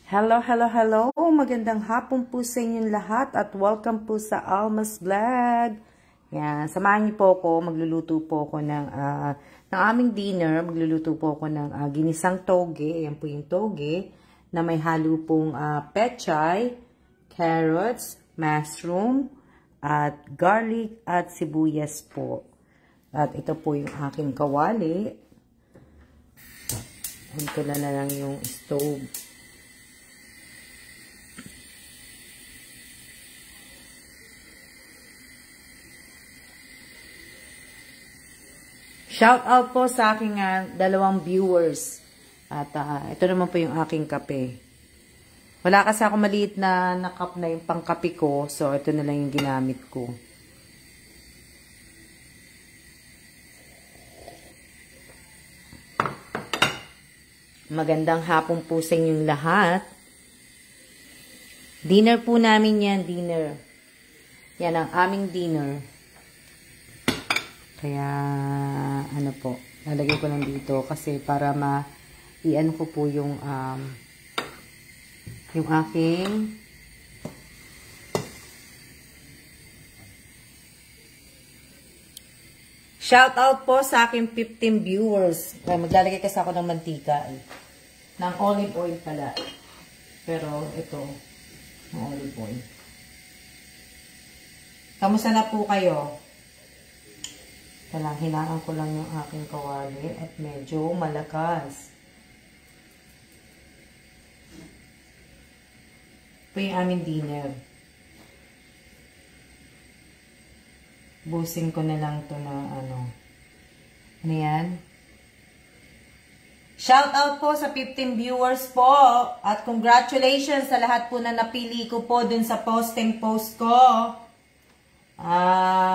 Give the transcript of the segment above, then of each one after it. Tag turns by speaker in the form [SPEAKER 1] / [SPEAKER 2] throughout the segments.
[SPEAKER 1] Hello, hello, hello! Magandang hapon po sa inyong lahat at welcome po sa Alma's Vlog. Yan, samahan niyo po ako, magluluto po ako ng aming dinner. Magluluto po ako ng ginisang toge. Ayan po yung toge na may halo pong pechay, carrots, mushroom, at garlic at sibuyas po. At ito po yung aking kawali. Ito na lang yung stove. Shout out po sa aking dalawang viewers. At ito naman po yung aking kape. Wala kasi ako maliit na cup na yung pangkape ko. So, ito na lang yung ginamit ko. Magandang hapon po sa inyong lahat. Dinner po namin yan, dinner. Yan ang aming dinner. Kaya, ano po, lalagay ko lang dito kasi para i-ano ko po yung aking shout out po sa aking 15 viewers. Kaya maglalagay kasi ako ng mantika ng olive oil pala. Pero ito, ng olive oil. Kamusta na po kayo? Hinaan ko lang yung aking kawali at medyo malakas. Ito yung aming dinner. Busin ko na lang ito na ano yan? Shout out po sa 15 viewers po at congratulations sa lahat po na napili ko po dun sa posting post ko.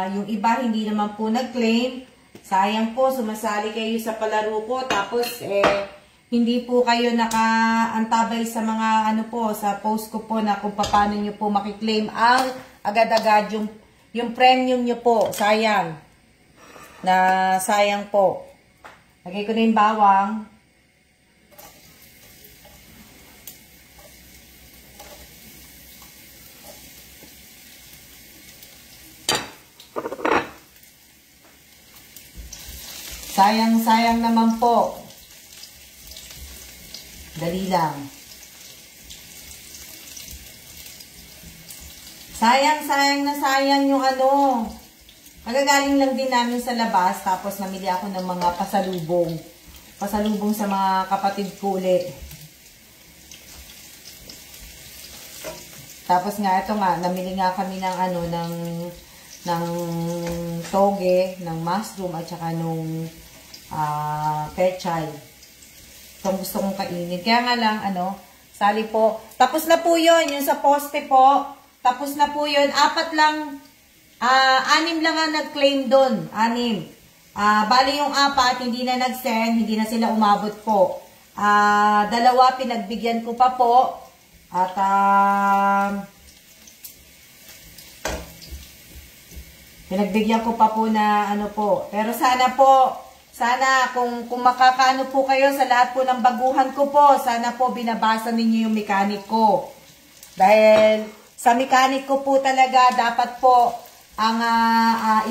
[SPEAKER 1] Yung iba hindi naman po nag-claim. Sayang po, sumasali kayo sa palaro ko. Tapos, hindi po kayo nakaantabay sa mga sa post ko po na kung paano nyo po makiklaim ang agad-agad yung premium nyo po. Sayang. Sayang po. Lagay ko na yung bawang. Sayang naman po. Dali lang. Sayang yung Magagaling lang din namin sa labas. Tapos namili ako ng mga pasalubong. Pasalubong sa mga kapatid ko ulit. Tapos ito namili nga kami ng ng toge, ng mushroom at saka nung pechay. Itong gusto kong kainin. Kaya nga lang, sali po. Tapos na po yun, yung sa poste po. Tapos na po yun. 4 lang, 6 lang ang nag-claim doon. 6. Bali yung 4, hindi na nag-send, hindi na sila umabot po. 2, pinagbigyan ko pa po. At, pinagbigyan ko pa po na po. Pero sana kung makakaano po kayo sa lahat po ng baguhan ko po, sana po binabasa ninyo yung mechanic ko. Dahil sa mechanic ko po talaga, dapat po, ang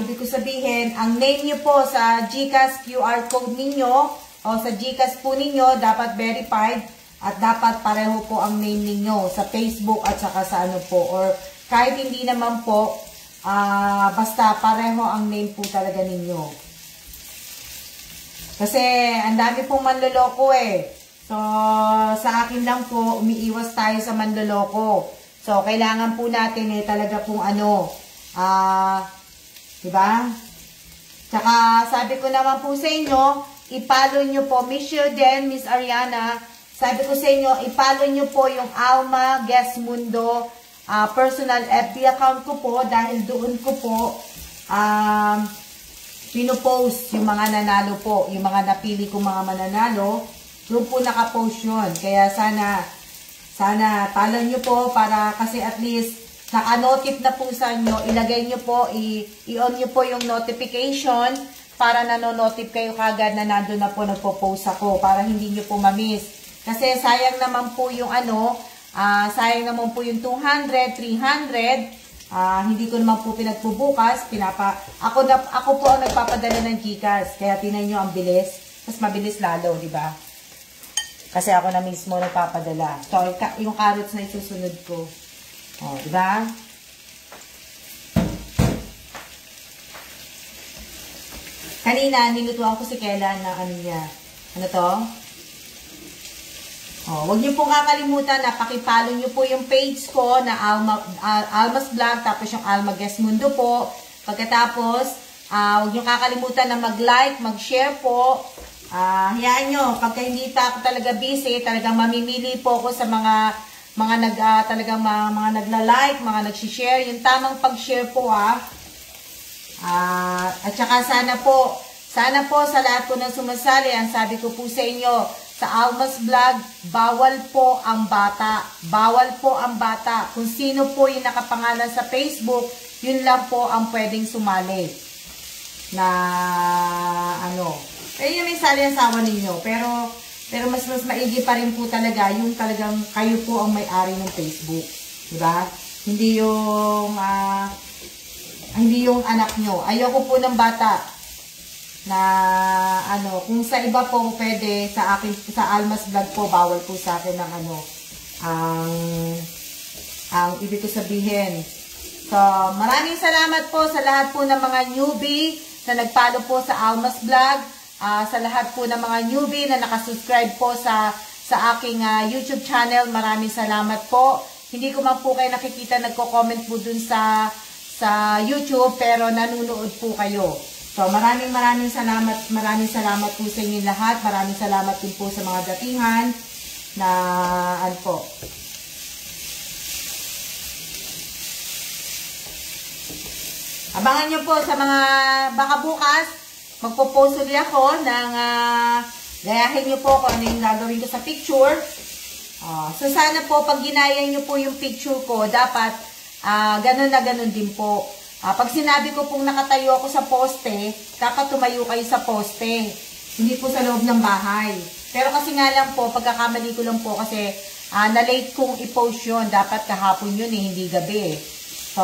[SPEAKER 1] ibig ko sabihin, ang name nyo po sa GCash QR code ninyo, o sa GCash po ninyo, dapat verified, at dapat pareho po ang name ninyo sa Facebook at saka sa po. Or kahit hindi naman po, basta pareho ang name po talaga ninyo. Kasi ang dami pong manloloko So, sa akin lang po, umiiwas tayo sa manloloko. So, kailangan po natin talaga pong diba? Tsaka, sabi ko naman po sa inyo, i-follow nyo po, Miss Shilden, Miss Ariana, sabi ko sa inyo, i-follow nyo po yung Alma Guest Mundo personal FB account ko po dahil doon ko po pinopost yung mga nanalo po, yung mga napili kong mga mananalo, doon po nakapost yun. Kaya sana follow nyo po para kasi at least naka-notif na po sa inyo, ilagay nyo po, i-on nyo po yung notification para nanonotif kayo kagad na nandun na po nagpo-post ako para hindi nyo po ma-miss. Kasi sayang naman po yung Sayang naman po yung 200, 300. Hindi ko naman po pinagpubukas. Ako po ang nagpapadala ng GCash. Kaya tinan nyo ang bilis. Mas mabilis lalo, di ba? Kasi ako na mismo nagpapadala. So, yung carrots na isusunod ko. O, di ba? Kanina, nilutuan ko si Kela na ano niya. Ano to? Huwag niyo po kakalimutan na pakipollow niyo po yung page ko na Alma's Vlog, tapos yung Alma Guest Mundo po. Pagkatapos, huwag niyo kakalimutan na mag-like, mag-share po. Hayaan nyo, pagka hindi pa ako talaga busy, talagang mamimili po ako sa mga nagla-like, mga nag-share. Yung tamang pag-share po at saka sana po sa lahat po ng sumasali, ang sabi ko po sa inyo, sa Alma's Vlog, bawal po ang bata. Bawal po ang bata. Kung sino po yung nakapangalan sa Facebook, yun lang po ang pwedeng sumali. Na, yung may sali ang sawa ninyo. Pero mas maigi pa rin po talaga, yung talagang kayo po ang may-ari ng Facebook. Diba? Hindi yung anak nyo. Ayoko po ng bata na kung sa iba po pwede, sa Alma's Vlog po, bawal po sa akin ng ang ibig ko sabihin. So, maraming salamat po sa lahat po ng mga newbie na nagfollow po sa Alma's Vlog, sa lahat po ng mga newbie na nakasubscribe po sa aking YouTube channel. Maraming salamat po. Hindi ko man po kayo nakikita nagko-comment po dun sa YouTube, pero nanonood po kayo. So, maraming salamat. Maraming salamat po sa inyo lahat. Maraming salamat din po sa mga datingan na po. Abangan nyo po sa mga, baka bukas, magpo-post ulit ako ng, gayahin nyo po kung ano yung gagawin ko sa picture. So, sana po, pag ginaya nyo po yung picture ko, dapat, ganun na ganun din po. Pag sinabi ko pong nakatayo ako sa poste, dapat tumayo kayo sa poste. Hindi po sa loob ng bahay. Pero kasi nga lang po, pagkakamali ko lang po kasi na-late kong i-post yun. Dapat kahapon yun hindi gabi. So,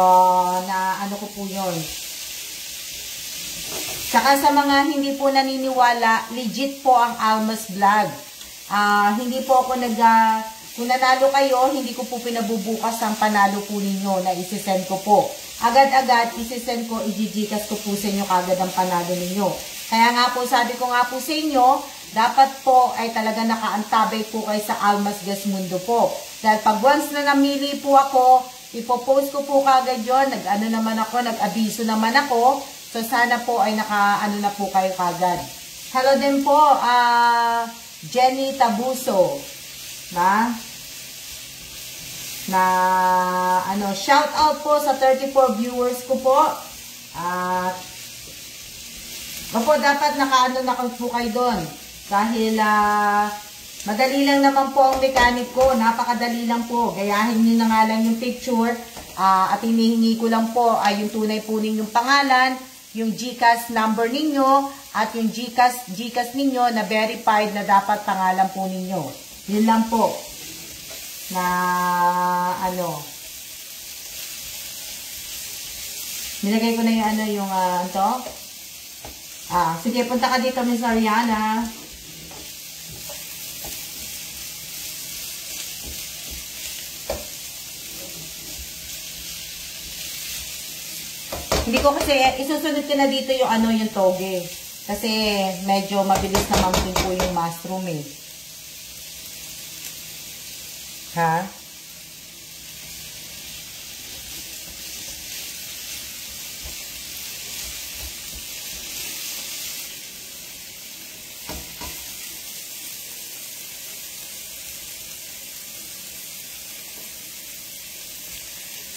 [SPEAKER 1] ko po yun. Saka sa mga hindi po naniniwala, legit po ang Alma's Vlog. Hindi po ako kung nanalo kayo, hindi ko po pinabubukas ang panalo po ninyo na isisend ko po. Agad-agad, isisend ko, i-gcash ko po sa inyo kagad ang panalo ninyo. Kaya nga po, sabi ko nga po sa inyo, dapat po ay talaga nakaantabay po kayo sa Alma's Guest Mundo po. Dahil pag once na namili po ako, ipopost ko po kagad yun, nag-abiso naman ako. So, sana po ay na po kayo kagad. Hello din po, Jenny Tabuso. Shout out po sa 34 viewers ko po. Dapat naka po kayo doon. Dahil, madali lang naman po ang mechanic ko. Napakadali lang po. Gayahin nyo na nga lang yung picture. At hinihingi ko lang po ay yung tunay po ninyong pangalan, yung GCash number ninyo, at yung GCash ninyo na verified na dapat pangalan po ninyo. Yun lang po. Nilagay ko na yung sige, punta ka dito, Miss Ariana. Hindi ko kasi, isusunod ko na dito yung toge. Kasi medyo mabilis naman din po yung mushroom eh.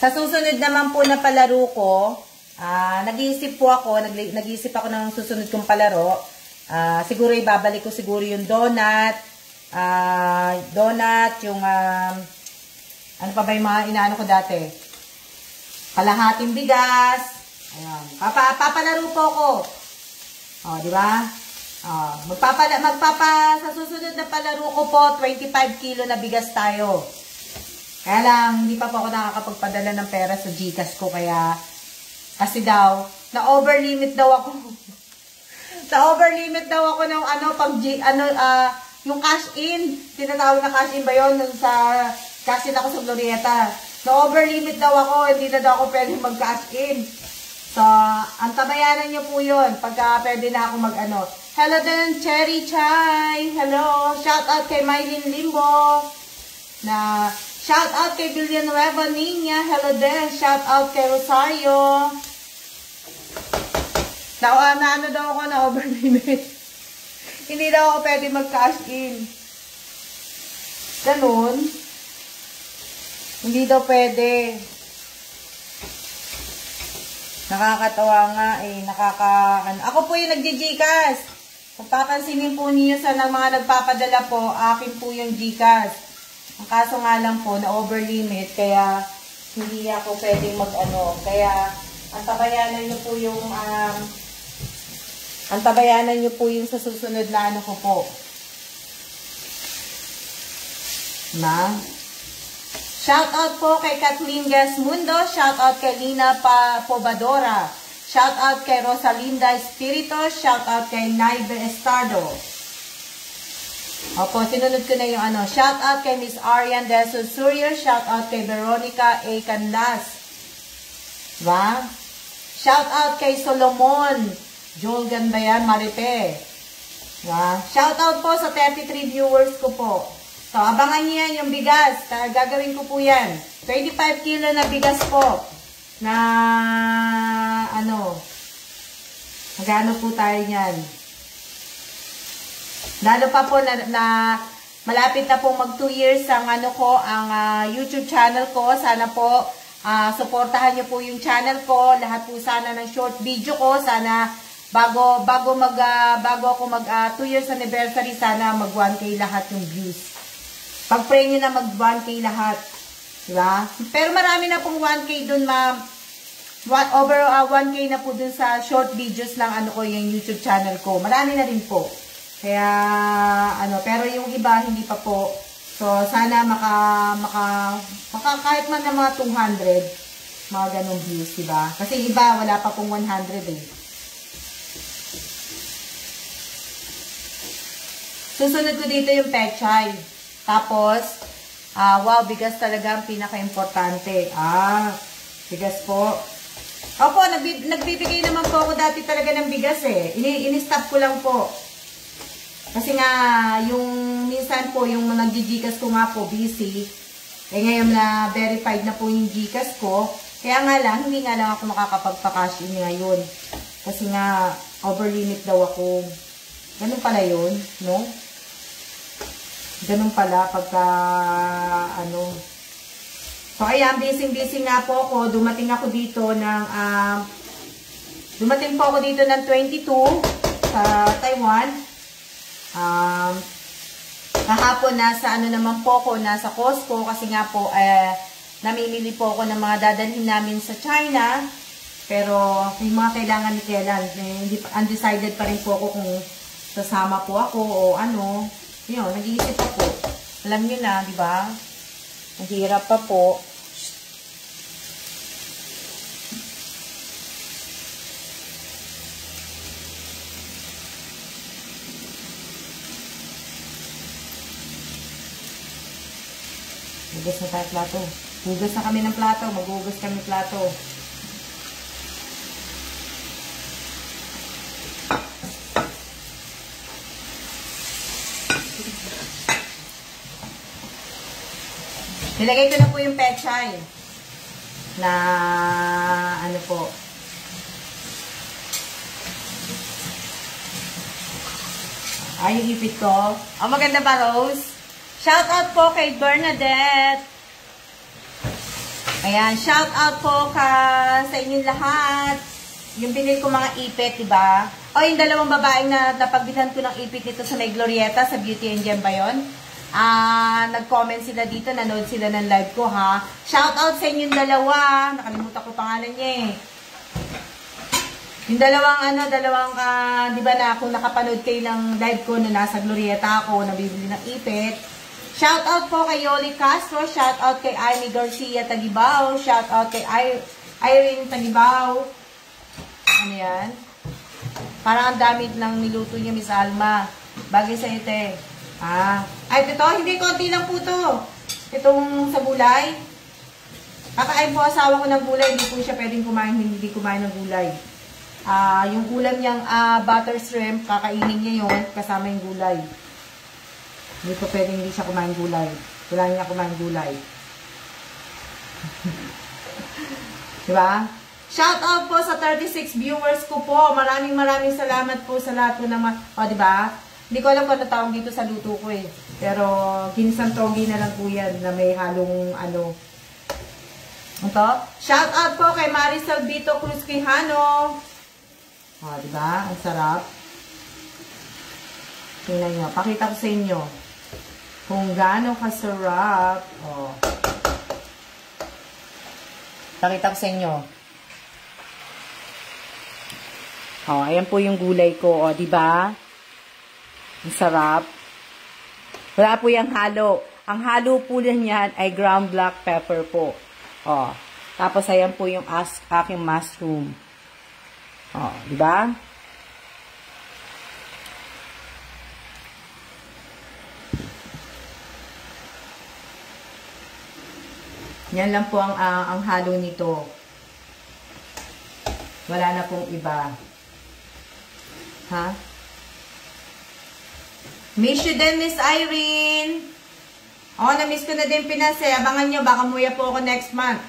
[SPEAKER 1] Sa susunod naman po na palaro ko, nag-iisip ako ng susunod kong palaro. Siguro ibabalik ko siguro yung donut, yung, ano pa ba yung mga inaano ko dati? Kalahating bigas. Ayan. Papalaro po ako. Di ba? Sa susunod na palaro ko po, 25 kilo na bigas tayo. Kaya lang, hindi pa po ako nakakapagpadala ng pera sa GCash ko, kaya, kasi daw, na-over-limit daw ako. Na-over-limit daw ako ng yung cash in. Tinatawag na cash in ba yun? Nung cash in ako sa Glorieta. Na-over-limit daw ako, hindi na daw ako pwede mag-cash in. So, antabayanan niyo po yun, pagka pwede na ako Hello din, Cherry Chai. Hello. Shout out kay Mylene Limbo. Shout out kay Villanueva Nina. Hello din. Shout out kay Rosario. Na daw ako na overlimit. Hindi daw ako pwede mag-cash in. Ganun. Hindi daw pwede. Nakakatawa nga eh. Ako po yung nagji-Gcash. Kung papansinin po niyo sa mga nagpapadala po, akin po yung Gcash. Ang kaso nga lang po, na-overlimit, kaya hindi ako pwedeng Kaya, antabayanan niyo po yung sa susunod na ko po. Shout out po kay Kathleen Gasmundo. Shout out kay Lina Pobadora. Shout out kay Rosalinda Espirito. Shout out kay Naive Estardo. Opo, sinunod ko na yung Shout out kay Miss Arian De Susurio. Shout out kay Veronica A. Canlas. Diba? Shout out kay Solomon. Joel ba yan? Maripe. Diba? Shout out po sa 33 viewers ko po. So, abangan niyo yan yung bigas. Gagawin ko po yan. 25 kilo na bigas po. Na, magkano po tayo niyan? Lalo pa po na malapit na po mag 2 years ang YouTube channel ko. Sana po, suportahan niyo po yung channel ko. Lahat po sana ng short video ko. Sana, bago ako mag 2 years anniversary, sana mag 1K lahat yung views. Pag-pray nyo na mag 1K lahat. Diba? Pero marami na pong 1K dun, ma'am. Over 1K na po dun sa short videos lang yung YouTube channel ko. Marami na rin po. Kaya, pero yung iba, hindi pa po. So, sana kahit man na mga 200, mga ganong views, diba? Kasi iba, wala pa pong 100 eh. Susunod ko dito yung pechay. Tapos, wow, bigas talaga ang pinaka-importante. Bigas po. Opo, nagbibigay naman po ako dati talaga ng bigas eh. Ini-stop ko lang po. Kasi nga, yung minsan po, yung nag-Gcash ko nga po, busy. Ngayon na verified na po yung Gcash ko. Kaya nga lang, hindi nga lang ako makakapagpa-cash in ngayon. Kasi nga, over-limit daw ako. Ganun pala yun, no? Ganun pala pagka So ayan, busy nga po ako. Dumating po ako dito ng 22 sa Taiwan. Kahapon nasa naman po ako, nasa Costco kasi nga po namimili po ako ng mga dadalhin namin sa China. Pero may mga kailangan ni Kailan. Undecided pa rin po ako kung sasama po ako o Yun, nag-iisip ako. Alam niyo na, di ba? Mahirap pa po. Hugas na tayo plato. Hugas na kami ng plato. Maghugas kami ng plato. Nilagay ko na po yung pechay na po. Yung ipit ko. Maganda ba, Rose? Shout out po kay Bernadette. Ayan, shout out po sa inyong lahat. Yung binili ko mga ipit, diba? Yung dalawang babaeng na napagbilhan ko ng ipit dito sa May Glorieta, sa Beauty and Gem ba yun? Nag-comment sila dito, nanood sila ng live ko, ha. Shout out sa inyong dalawa. Nakalimutan ko pangalan niya eh. Yung di ba na kung nakapanood kayo ng live ko na nasa Glorieta ako, nabibili ng ipit. Shout out po kay Yoli Castro. Shout out kay Amy Garcia Tagibao. Shout out kay Irene Tagibao. Ano yan? Parang ang dami ng niluto niya, Miss Alma. Bagay sa ite. Ay, ito, hindi, konti lang po to. Itong sa gulay. Kakain po asawa ko ng gulay. Hindi po siya pwedeng kumain, hindi kumain ng gulay. Yung ulam niyang butter shrimp, kakainin niya yun kasama yung gulay. Hindi po pwedeng hindi siya kumain gulay. Kailangan niya kumain gulay. Diba? Shout out po sa 36 viewers ko po. Maraming salamat po sa lahat po ng diba? Hindi ko alam kung ano tawag dito sa luto ko eh. Pero ginisang togi na lang po yan na may halong ano. Ito. Shout out po kay Marisol Vito Cruz Quijano. Diba? Ang sarap. Tingnan nyo. Pakita ko sa inyo kung gaano kasarap. Pakita ko sa inyo. Ayan po yung gulay ko. Diba? Ang sarap. Wala po yung halo. Ang halo po niyan ay ground black pepper po. Tapos ayan po yung aking mushroom. Diba? Yan lang po ang halo nito. Wala na pong iba. Miss you din, Miss Irene. Na-miss ko na din Pinas eh. Abangan nyo, baka muya po ako next month.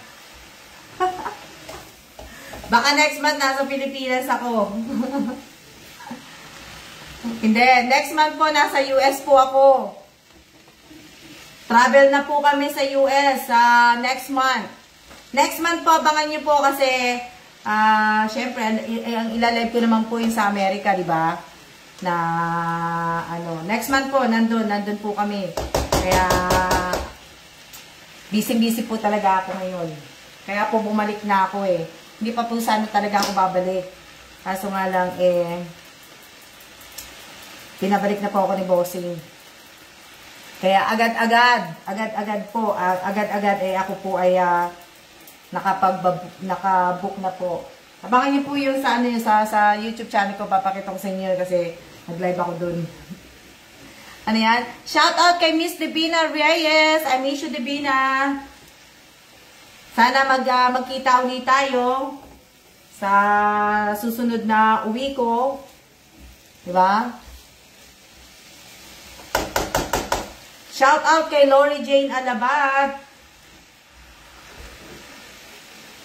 [SPEAKER 1] Baka next month nasa Pilipinas ako. Hindi, next month po nasa US po ako. Travel na po kami sa US next month. Next month po, abangan nyo po kasi syempre, ang ilalive ko naman po yung sa Amerika, di ba? Na, next month po, nandun po kami. Kaya, busy po talaga ako ngayon. Kaya po bumalik na ako eh. Hindi pa po sana talaga ako babalik. Kaso nga lang pinabalik na po ako ni Bossing. Kaya agad-agad po, ako po ay nakabook na po. Abangan niyo po yung sa YouTube channel ko, papakita ko sa inyo kasi nag-live ako dun. Ano yan? Shout out kay Miss Divina Reyes. I miss you, Divina. Sana magkita ulit tayo sa susunod na uwi ko. Diba? Shout out kay Lori Jane Alabad.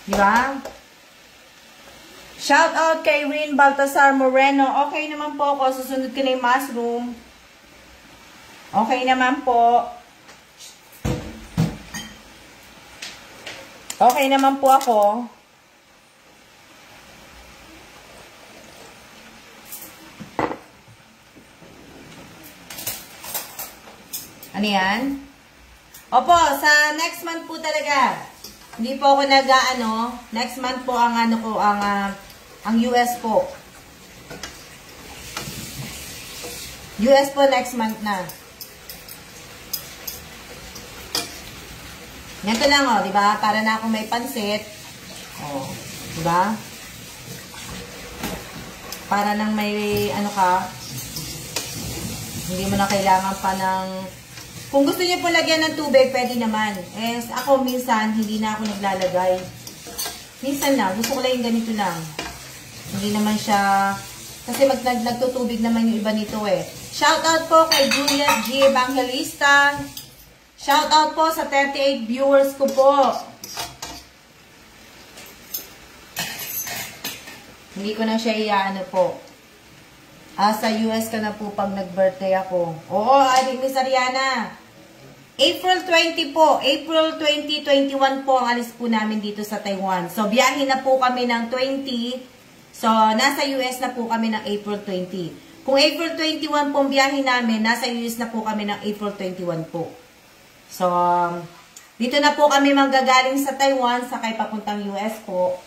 [SPEAKER 1] Diba? Shout out kay Rin Baltasar Moreno. Okay naman po ako. Susunod ko na yung mushroom. Okay naman po. Okay naman po ako. Ano yan? Opo, sa next month po talaga. Hindi po ako next month po ang ang US po. US po next month na. Ganito lang di ba? Para na ako may pansit. Di ba? Para nang may hindi mo na kailangan pa ng. Kung gusto niyo po lagyan ng tubig, pwede naman. Ako minsan, hindi na ako naglalagay. Minsan na, gusto ko lang yung ganito lang. Hindi naman siya, kasi nagtutubig naman yung iba nito eh. Shout out po kay Juliet G. Evangelista. Shout out po sa 38 viewers ko po. Hindi ko na siya iyaano po. Sa US ka na po pag nag-birthday ako. Oo, adik Miss Ariana. April 20 po. April 2021 po ang alis po namin dito sa Taiwan. So, biyahe na po kami ng 20. So, nasa US na po kami ng April 20. Kung April 21 po ang biyahe namin, nasa US na po kami ng April 21 po. So, dito na po kami manggagaling sa Taiwan, sakay papuntang US po.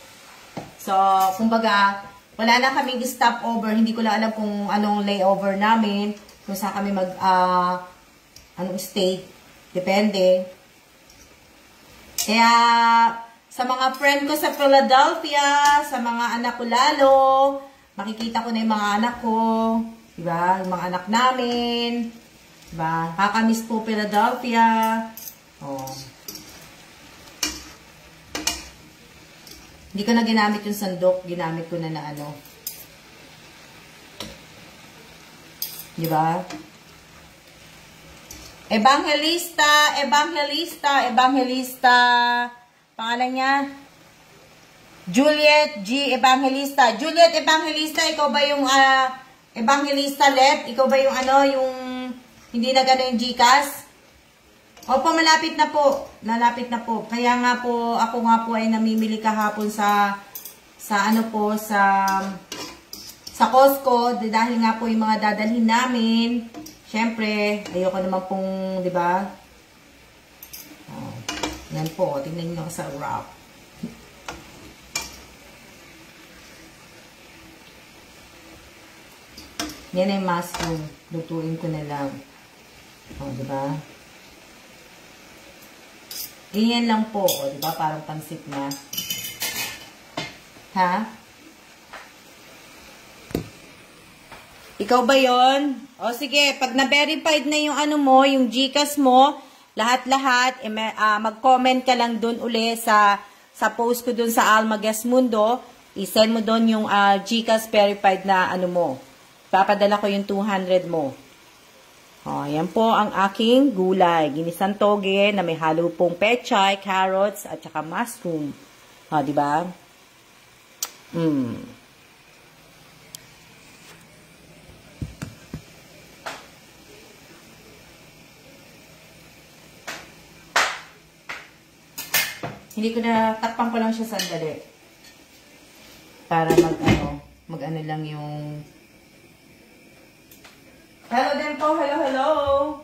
[SPEAKER 1] So, kumbaga, wala na kaming stopover. Hindi ko lang alam kung anong layover namin. Kung saan kami anong stay. Depende. Kaya, sa mga friend ko sa Philadelphia, sa mga anak ko lalo, makikita ko na yung mga anak ko, diba? Yung mga anak namin, diba? Kakamiss po Philadelphia. Oh. Hindi ko na ginamit yung sandok, ginamit ko na ano. Diba? Evangelista, pangalan niya, Juliet G. Evangelista. Juliet Evangelista, ikaw ba yung Evangelista Let? Ikaw ba yung yung hindi na gano'n yung GCash? Opo, malapit na po. Malapit na po. Kaya nga po, ako nga po ay namimili kahapon sa Costco, dahil nga po yung mga dadalhin namin. Siyempre, ayoko naman pong, di ba? Oh, yan po, tingnan nyo sa wrap. Yan ay mushroom. Lutuin ko na lang. Oh, di ba? Ganyan lang po, oh, di ba? Parang pansit na. Ha? Ikaw ba yon? O sige, pag na-verified na yung yung GCash mo, lahat-lahat, mag-comment ka lang dun uli sa post ko dun sa Alma Mundo. I-send mo dun yung GCash verified na mo. Papadala ko yung 200 mo. O, yan po ang aking gulay. Ginisang toge na may halo pong pechay, carrots, at saka mushroom. O, diba? Hindi ko na, takpan ko lang siya sandali. Para mag lang yung... Hello din po, hello.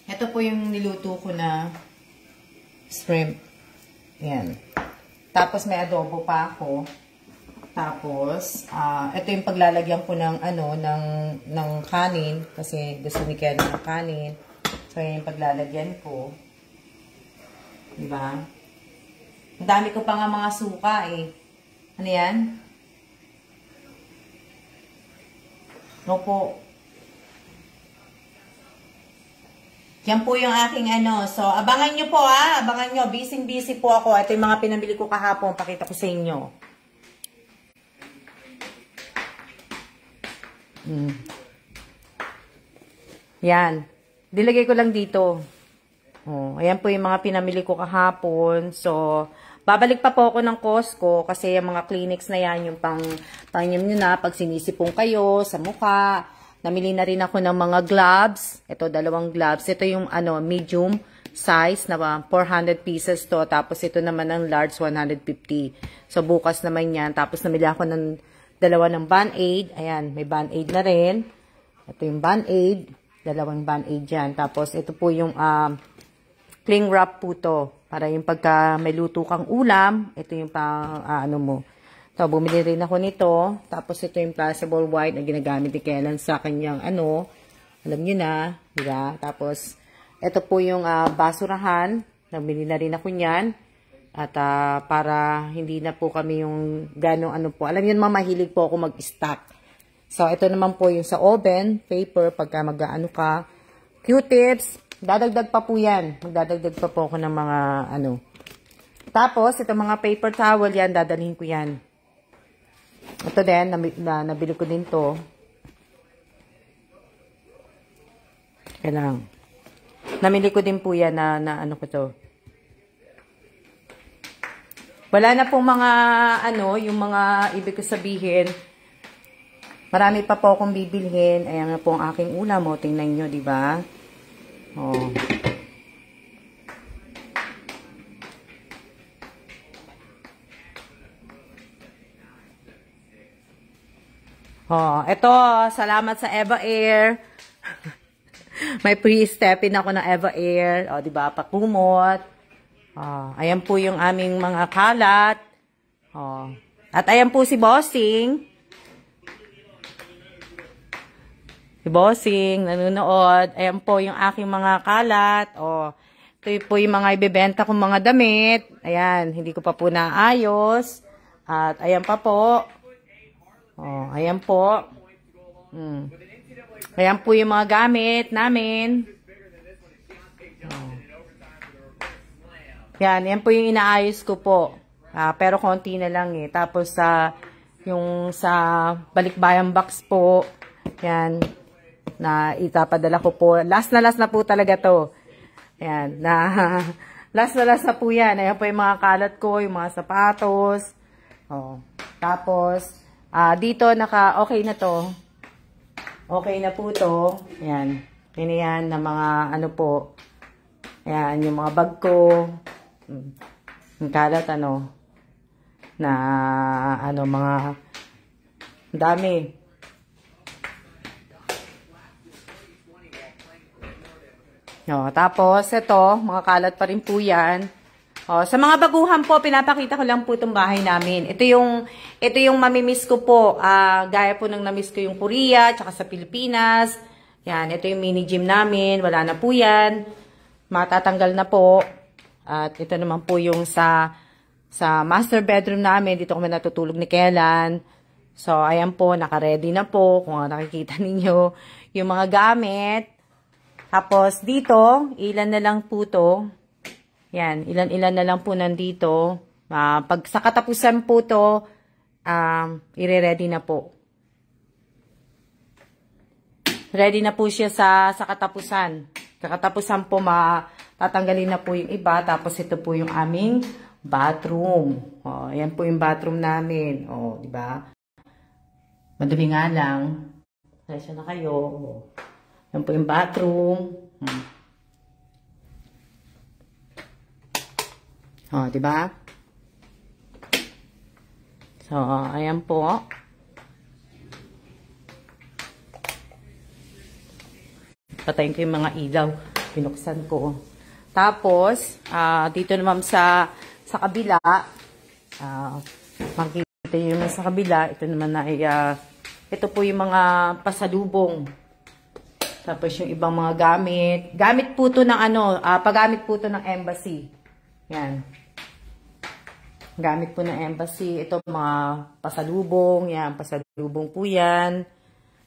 [SPEAKER 1] Ito po yung niluto ko na shrimp. Yan. Tapos may adobo pa ako. Tapos, ito yung paglalagyan ko ng, ng kanin. Kasi gusto ni Ken ng kanin. So, yan yung paglalagyan ko. Diba? Ang dami ko pa nga mga suka eh. Ano yan? No po. Yan po yung aking So, abangan nyo po Abangan nyo. Busy po ako. Ito yung mga pinamili ko kahapon. Pakita ko sa inyo. Yan. Dilagay ko lang dito. Oh, ayan po yung mga pinamili ko kahapon. So, babalik pa po ako ng Costco kasi yung mga clinics na yan, yung pangnyam nyo na pag sinisipong kayo sa mukha. Namili na rin ako ng mga gloves. Ito, 2 gloves. Ito yung medium size na 400 pieces to. Tapos ito naman ang large 150. So, bukas naman yan. Tapos namili ako ng 2 ng Band-Aid. Ayan, may Band-Aid na rin. Ito yung Band-Aid. 2 Band-Aid yan. Tapos ito po yung cling wrap po to. Para yung pagka may luto kang ulam, ito yung mo. So, bumili rin ako nito. Tapos ito yung plastable white na ginagamit ni Kellen sa kanyang alam nyo na. Diba? Tapos, ito po yung basurahan. Nabili na rin ako niyan. At para hindi na po kami yung gano'ng po. Alam nyo naman, mahilig po ako mag-stock. So, ito naman po yung sa oven, paper, pagka ka. Q-tips, dadagdag pa po yan. Magdadagdag pa po ako ng mga Tapos, ito mga paper towel yan, dadalhin ko yan. Ito din, nabili ko din to. Kailangan. Namili ko din po yan na ko to. Wala na pong mga, yung mga ibig ko sabihin, marami pa po akong bibilhin. Ayan nga po ang aking ulam. O, tingnan nyo, diba? O. Oh, ito, salamat sa Eva Air. May pre-step-in ako ng Eva Air. O, diba? Pakumot. Oh, ayan po yung aming mga kalat. Oh. At ayan po si Bossing. Si Bossing, nanonood. Ayan po yung aking mga kalat. O, ito po yung mga ibebenta kong mga damit. Ayan, hindi ko pa po naayos. At ayan pa po. O, ayan po. Ayan po yung mga gamit namin. Yan po yung inaayos ko po. Pero konti na lang eh. Tapos yung sa balikbayan box po, yan, na itapadala ko po. Last na po talaga to. Yan, last na po yan. Ayan po yung mga kalat ko, yung mga sapatos. Tapos, dito okay na to. Okay na po to. Yan. Yan na mga ano po. Yan, yung mga bag ko. Yung kalat na mga dami. Tapos ito, mga kalat pa rin po yan. Sa mga baguhan po, pinapakita ko lang po itong bahay namin. Ito yung mamimiss ko po. Gaya po nang namiss ko yung Korea, tsaka sa Pilipinas. Yan, ito yung mini gym namin. Wala na po yan. Matatanggal na po. At ito naman po yung sa master bedroom namin. Dito kami natutulog ni Kellan. So, ayan po, naka-ready na po. Kung nakikita ninyo yung mga gamit. Tapos, dito, ilan na lang po to. Yan, ilan na lang po nandito. Pag sa katapusan po to, ire-ready na po. Ready na po siya sa katapusan. Sa katapusan po, tatanggalin na po yung iba. Tapos ito po yung aming bathroom. Ayan po yung bathroom namin. Di ba? Madali nga lang. Pasensya na kayo. Ayan po yung bathroom. Di ba? So, ayan po. Patayin ko yung mga ilaw. Pinuksan ko. Tapos, dito naman sa kabila, makikita yung sa kabila, ito naman na ito po yung mga pasalubong. Tapos yung ibang mga gamit. Gamit po to ng paggamit po to ng embassy. Yan. Gamit po ng embassy. Ito mga pasalubong. Yan, pasalubong po yan.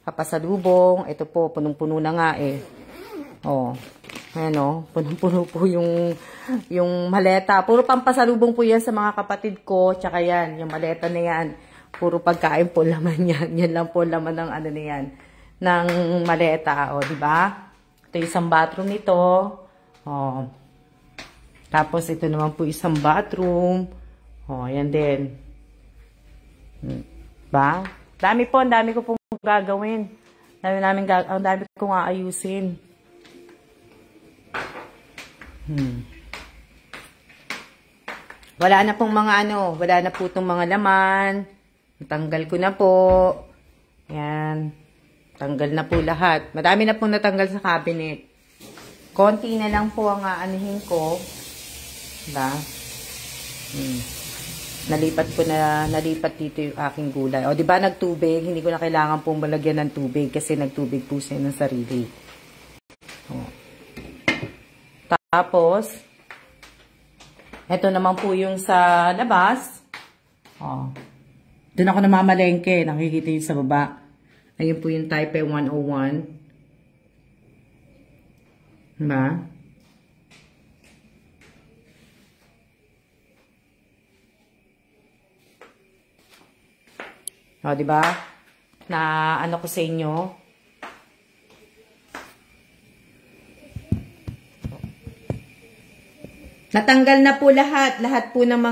[SPEAKER 1] Pasalubong. Ito po, punong-puno na nga eh. Ayan punong-puno po yung maleta. Puro pampasalubong po yan sa mga kapatid ko. Tsaka yan, yung maleta na yan. Puro pagkain po laman yan. Yan lang po laman ng na yan. Ng maleta. Diba? Ito yung isang bathroom nito. Tapos ito naman po isang bathroom. Yan din. Diba? Dami po, ang dami ko pong gagawin. Ang dami kong aayusin. Wala na pong mga wala na po itong mga laman. Natanggal ko na po. Yan. Tanggal na po lahat. Madami na pong natanggal sa cabinet. Konti na lang po ang aanihin ko. Diba? Nalipat dito yung aking gulay. Diba nagtubig? Hindi ko na kailangan pong malagyan ng tubig kasi nagtubig po siya ng sarili. Tapos, ito naman po yung sa labas. Doon ako namamalengke. Nakikita yung sa baba. Ayun po yung Taipei 101. Diba? Diba? Na ko sa inyo. Natanggal na po lahat po ng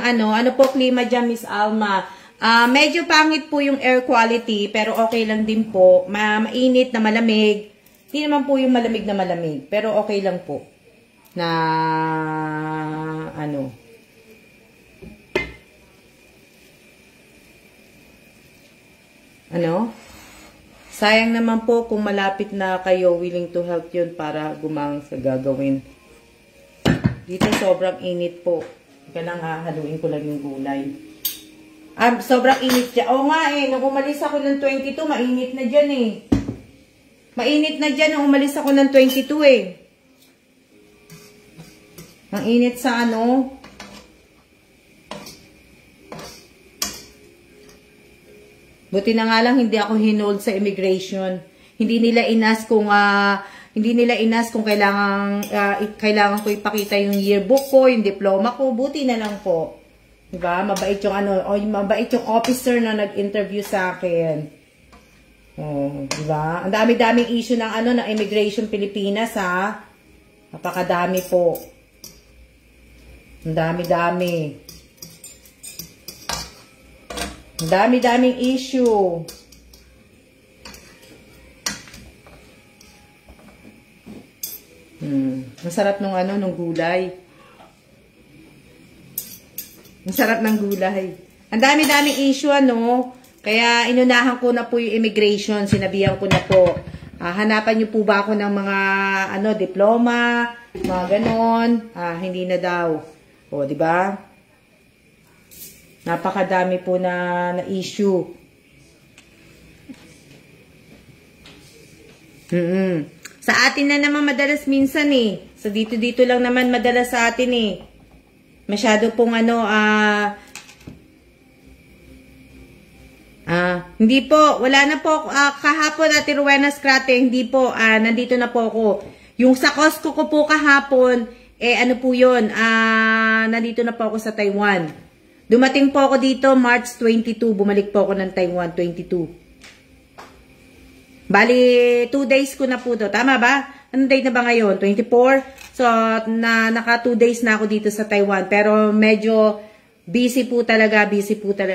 [SPEAKER 1] ano po klima dyan, Miss Alma. Medyo pangit po yung air quality, pero okay lang din po. Mainit na malamig. Hindi naman po yung malamig na malamig, pero okay lang po. Na sayang naman po kung malapit na kayo, willing to help yun para gumang sa gagawin. Dito sobrang init po. Kaya lang haluin ko lang yung gulay. Sobrang init dyan. Oo nga eh, nung umalis ako ng 22, mainit na dyan eh. Mainit na dyan nung umalis ako ng 22 eh. Ang init sa ano. Buti na nga lang hindi ako hinold sa immigration. Hindi nila inas kung kailangan ko ipakita yung yearbook ko, yung diploma ko. Buti na lang po. Diba? Mabait yung mabait yung officer na nag-interview sa akin. Oh, diba? Ang dami-daming issue ng ng immigration Pilipinas ha. Napakadami po. Ang dami-dami. Ang dami-daming issue. Masarap nung nung gulay. Ang sarap ng gulay. Ang dami-daming issue, Kaya, inunahan ko na po yung immigration. Sinabihan ko na po. Hanapan niyo po ba ako ng mga, diploma, mga ganon. Hindi na daw. O, di ba? Napakadami po na issue. Sa atin na naman madalas minsan eh. So, dito lang naman madalas sa atin eh. Masyado pong hindi po, wala na po, kahapon Ate Rowena Scrate, hindi po, nandito na po ako. Yung sa Costco ko po kahapon, ano po yun, nandito na po ako sa Taiwan. Dumating po ako dito, March 22, bumalik po ako ng Taiwan, 22. Bali, 2 days ko na po to. Tama ba? Anong date na ba ngayon? 24? So, naka 2 days na ako dito sa Taiwan. Pero medyo busy po talaga,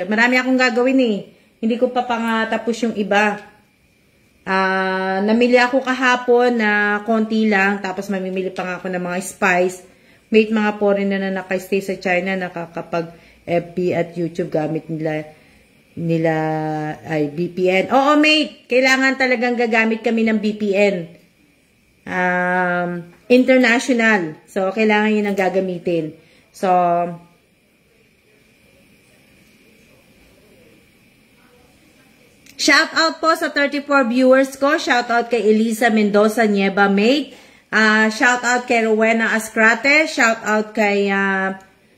[SPEAKER 1] Marami akong gagawin eh. Hindi ko pa tapos yung iba. Namili ako kahapon na konti lang. Tapos mamimili pa nga ako ng mga spice. May mga foreigner na naka-stay sa China, nakakapag FB at YouTube gamit nila ay VPN. Oo, mate. Kailangan talagang gagamit kami ng VPN. International. So, kailangan yun ang gagamitin. So, shout out po sa 34 viewers ko. Shout out kay Elisa Mendoza Nieva, mate. Shout out kay Rowena Ascrate. Shout out kay,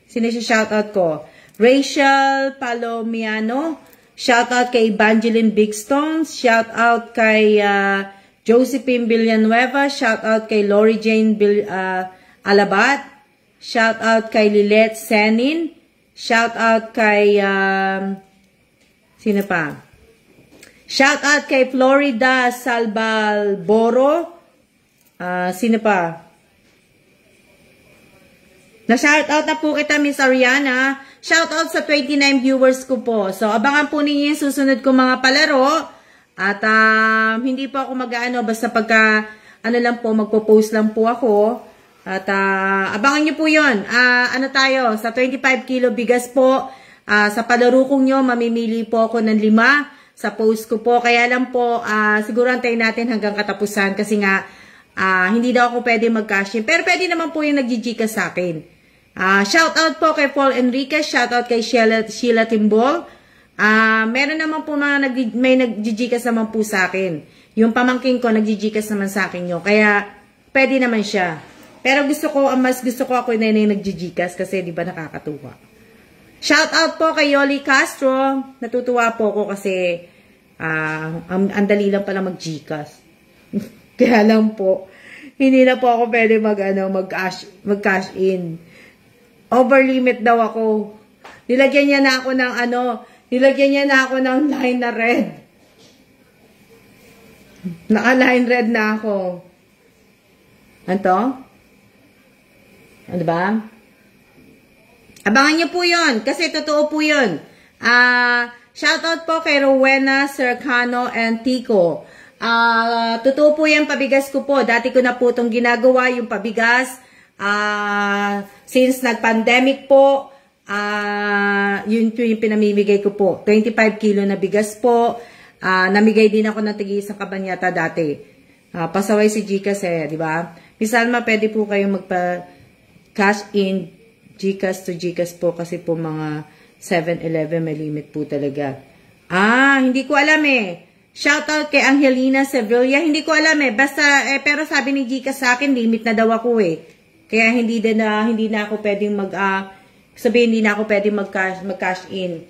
[SPEAKER 1] sino siya shout out ko? Rachel Palomiano. Shout out kay Evangeline Bigstones. Shout out kay Josephine Villanueva. Shout out kay Lori Jane Alabat. Shout out kay Lilette Senin. Shout out kay sino pa? Shout out kay Florida Salbalboro. Sino pa? Na-shoutout na po kita, Miss Ariana. Shoutout sa 29 viewers ko po. So, abangan po ninyo yung susunod ko mga palaro. At hindi po ako basta pagka, lang po, magpo-post lang po ako. At abangan nyo po yun. Tayo, sa 25 kilo bigas po, sa palaro kong nyo, mamimili po ako ng 5 sa post ko po. Kaya lang po, siguro antayin natin hanggang katapusan kasi nga, hindi daw ako pwede mag-cash in. Pero pwede naman po yung nag-GCash sa akin. Shout out po kay Paul Enriquez, shout out kay Sheila Timbol. Meron naman po may nag-GCash naman po sa akin. Yung pamangking ko nag-GCash naman sa akin yun. Kaya pwede naman siya. Pero mas gusto ko ako na yung nag-GCash kasi di ba nakakatuwa. Shout out po kay Yoli Castro. Natutuwa po ako kasi ang dali lang pala mag-GCash. Kaya lang po hindi na po ako pwede mag-cash in. Over limit daw ako. Nilagyan niya na ako ng line na red. Naka-line red na ako. Ano? Ano ba? Abangan niyo po yun. Kasi totoo po yun. Shoutout po kay Rowena, Sercano, and Tico. Totoo po yan, pabigas ko po. Dati ko na po itong ginagawa, yung pabigas. Since nag-pandemic po, yun yung pinamimigay ko po. 25 kilo na bigas po. Namigay din ako ng tig-isang kabanyata dati. Pasaway si GCash di ba? Miss Alma, pwede po kayong magpa-cash in GCash to GCash po kasi po mga 7-Eleven, may limit po talaga. Hindi ko alam eh. Shoutout kay Angelina Sevilla. Hindi ko alam eh. Basta, pero sabi ni Gika sa akin, limit na daw ako eh. Kaya hindi na ako pwedeng hindi na ako pwedeng mag-cash in.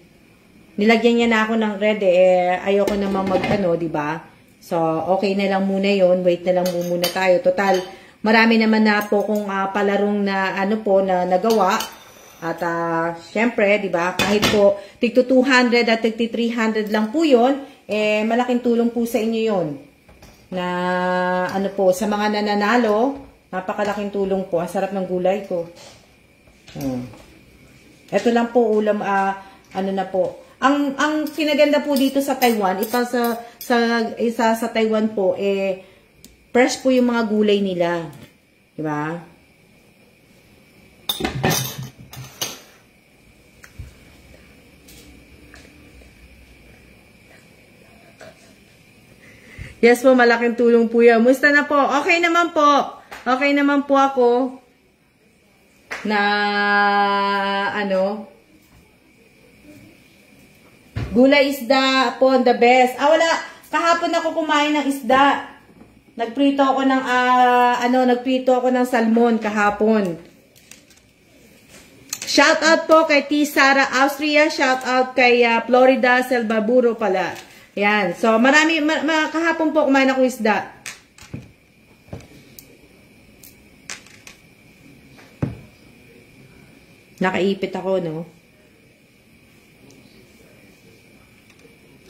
[SPEAKER 1] Nilagyan niya na ako ng red eh. Ayoko naman diba? So, okay na lang muna yon. Wait na lang muna tayo. Total, marami naman na po kung palarong na na nagawa. At syempre, 'di ba? Kahit po tigto 200 at tigto 300 lang po 'yon, malaking tulong po sa inyo 'yon. Na sa mga nananalo, napakalaking tulong po. Ang sarap ng gulay ko. Ito lang po ulam na po. Ang kinaganda po dito sa Taiwan, sa Taiwan po fresh po yung mga gulay nila. 'Di ba? Yes po, malaking tulong po yan. Musta na po? Okay naman po. Okay naman po ako. Na, gulay isda po, the best. Wala. Kahapon ako kumain ng isda. Nagprito ako ng salmon kahapon. Shout out po kay T. Sara Austria. Shout out kay Florida Selbaburo pala. Yan. So, kahapon po kumain ako isda. Nakaipit ako, no?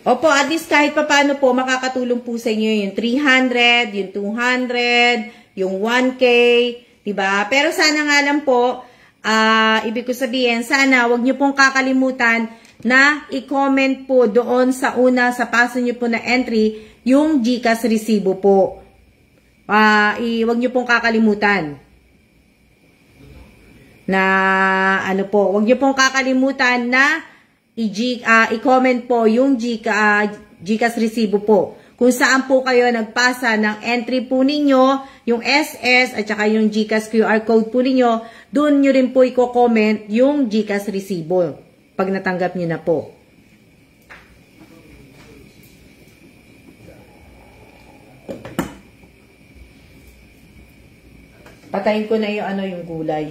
[SPEAKER 1] Opo, at least kahit paano po, makakatulong po sa inyo yung 300, yung 200, yung 1K, diba? Pero sana nga lang po, ibig ko sabihin, sana wag nyo pong kakalimutan na i-comment po doon sa sa paso nyo po na entry, yung GCash resibo po. Wag nyo pong kakalimutan. Wag nyo pong kakalimutan na i-comment po yung GCash resibo po. Kung saan po kayo nagpasa ng entry po ninyo, yung SS at saka yung GCash QR code po ninyo, doon nyo rin po i-comment yung GCash resibo. Pag natanggap nyo na po. Patayin ko na yung gulay.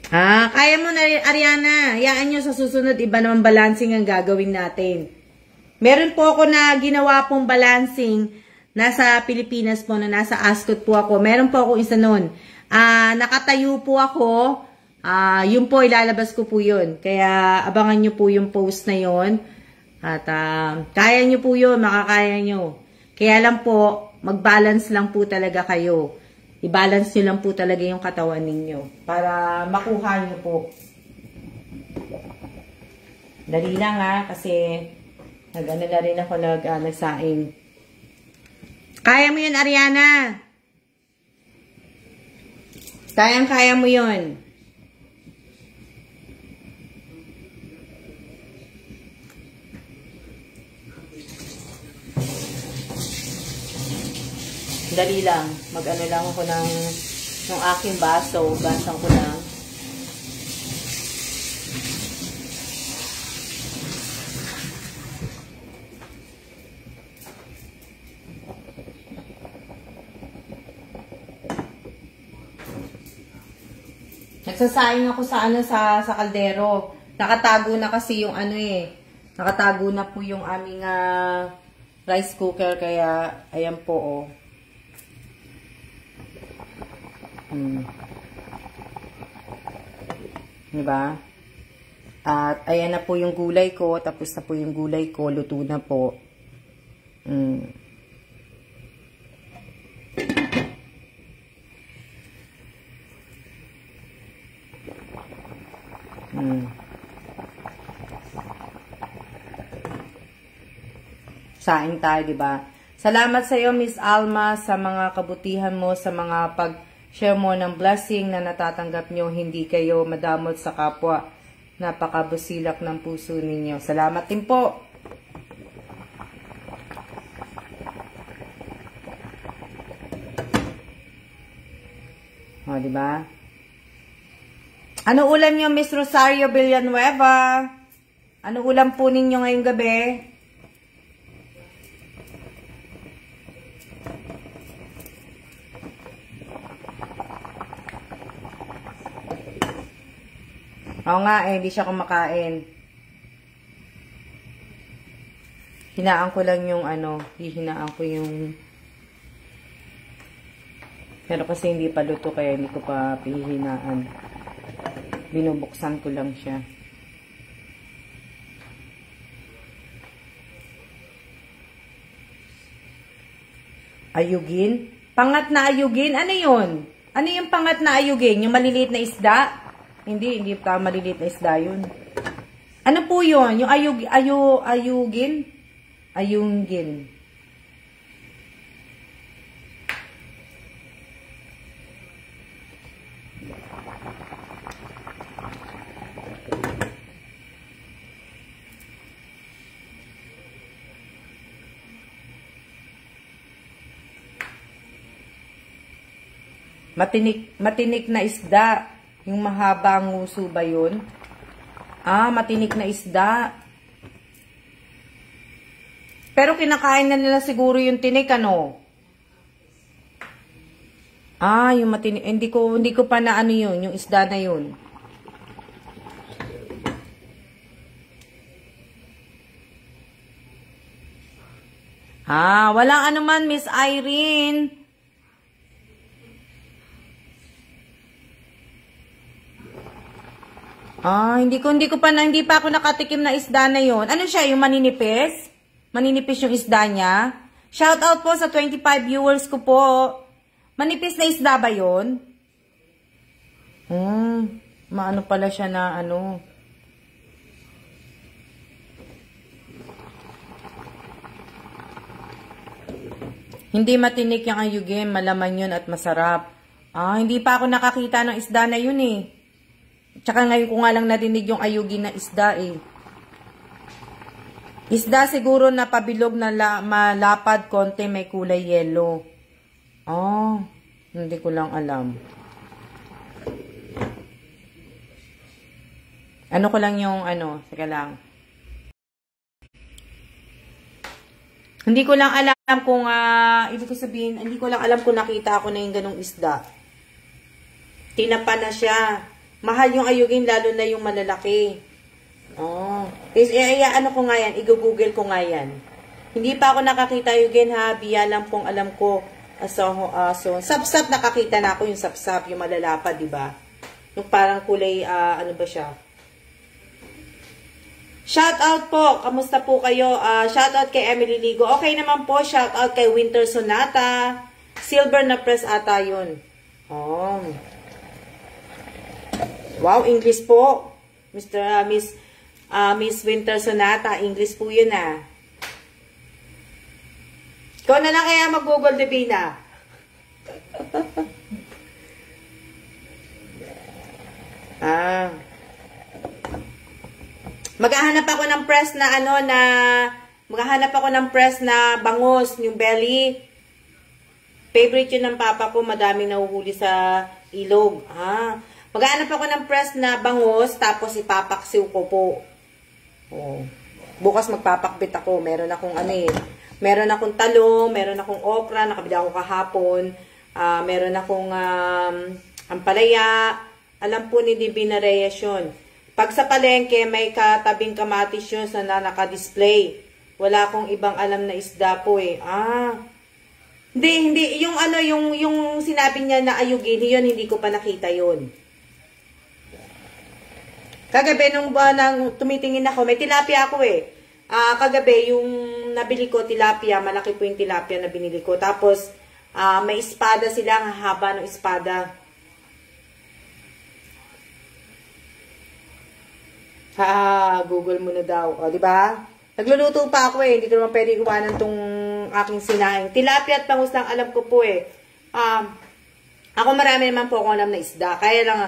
[SPEAKER 1] Kaya mo na rin, Ariana. Hayaan nyo sa susunod, iba naman balancing ang gagawin natin. Meron po ako na ginawa pong balancing nasa Pilipinas po, na nasa Ascot po ako. Meron po ako isa nun. Nakatayo po ako. Yun po, ilalabas ko po yun. Kaya abangan nyo po yung post na yun. At kaya nyo po yun, makakaya nyo. Kaya lang po, mag-balance lang po talaga kayo. I-balance nyo lang po talaga yung katawan ninyo. Para makuha nyo po. Dali lang kasi na rin ako nagsaing. Kaya mo yun, Ariana. Kayang-kaya mo yun. Dali lang. Lang ako ng aking baso. Basang ko lang. Nagsasaing ako sa kaldero. Nakatago na kasi yung nakatago na po yung aming rice cooker, kaya ayan po Diba? At ayan na po yung gulay ko, tapos na po yung gulay ko, luto na po. Saing tayo, diba? Salamat sa iyo, Miss Alma, sa mga kabutihan mo, sa mga pag-share mo ng blessing na natatanggap nyo. Hindi kayo madamot sa kapwa. Napakabusilak ng puso ninyo. Salamat din po. Diba? Ano ulam niyo, Miss Rosario Villanueva? Ano ulam po ninyo ngayong gabi? Oo nga hindi siya kumakain. Hinaan ko lang yung hihinaan ko yung... Pero kasi hindi pa luto kaya hindi ko pa pihinaan. Binubuksan ko lang siya. Ayugin? Pangat na ayugin? Ano yun? Ano yung pangat na ayugin? Yung maliliit na isda? Hindi pa maliliit na isda yun. Ano po yun? Yung ayugin? Ayungin. Matinik na isda. Yung mahaba ang nguso ba yun? Ah, matinik na isda. Pero kinakain na nila siguro yung tinik, ano? Ah, yung matinik. Hindi ko pa na ano yun, yung isda na yun. Ah, walang ano man, Miss Irene. Ah, hindi pa ako nakatikim na isda na yon. Ano siya, yung maninipis? Maninipis yung isda niya? Shout out po sa 25 viewers ko po. Manipis na isda ba yon? Maano pala siya na ano. Hindi matinik yung ayugin, malaman yun at masarap. Ah, hindi pa ako nakakita ng isda na yun eh. Tsaka ngayon ko nga lang narinig yung ayugin na isda eh. Isda siguro na pabilog na malapad, konti may kulay yellow. Oh, hindi ko lang alam. Ano ko lang yung teka lang. Hindi ko lang alam kung, ibig ko sabihin, hindi ko lang alam kung nakita ako na yung ganong isda. Tinapa na siya. Mahal yung ayugin, lalo na yung malalaki. Oh. Ano ko nga yan, i-google ko nga yan. Hindi pa ako nakakita ayugin ha, biya lang pong alam ko. So, sapsap nakakita na ako yung sapsap, yung malalapad, di ba? Yung parang kulay, ano ba siya? Shout out po, kamusta po kayo? Shout out kay Emily Ligo. Okay naman po, shout out kay Winter Sonata. Silver na press ata yun. Oh. Wow, English po. Miss Winter Sonata, English po yun ah. Ikaw na lang kaya mag-google, Divina. Maghahanap ako ng press na maghahanap ako ng press na bangus, yung belly. Favorite yun ng papa ko, madaming nahuhuli sa ilog. Maghahanap ako ng press na bangus, tapos ipapaksiw ko po. Oh. Bukas magpapakbit ako. Meron akong meron akong talong, meron akong okra, nakabili ako kahapon. Meron akong ampalaya. Alam po ni Divina Reyes yun. Pag sa palengke, may katabing kamatis yun sa naka-display. Wala akong ibang alam na isda po eh. Hindi. Yung sinabi niya na ayugin, yun, hindi ko pa nakita yun. Kagabi, nung tumitingin ako, may tilapia ako eh. Kagabi, yung nabili ko, tilapia, malaki po yung tilapia na binili ko. Tapos, may espada sila, ang haba ng espada. Google mo na daw. O, diba? Nagluluto pa ako eh. Hindi ko naman pwede kumanan tong aking sinaing. Tilapia at bangus lang alam ko po eh. Ako marami naman po akong alam na isda. Kaya lang,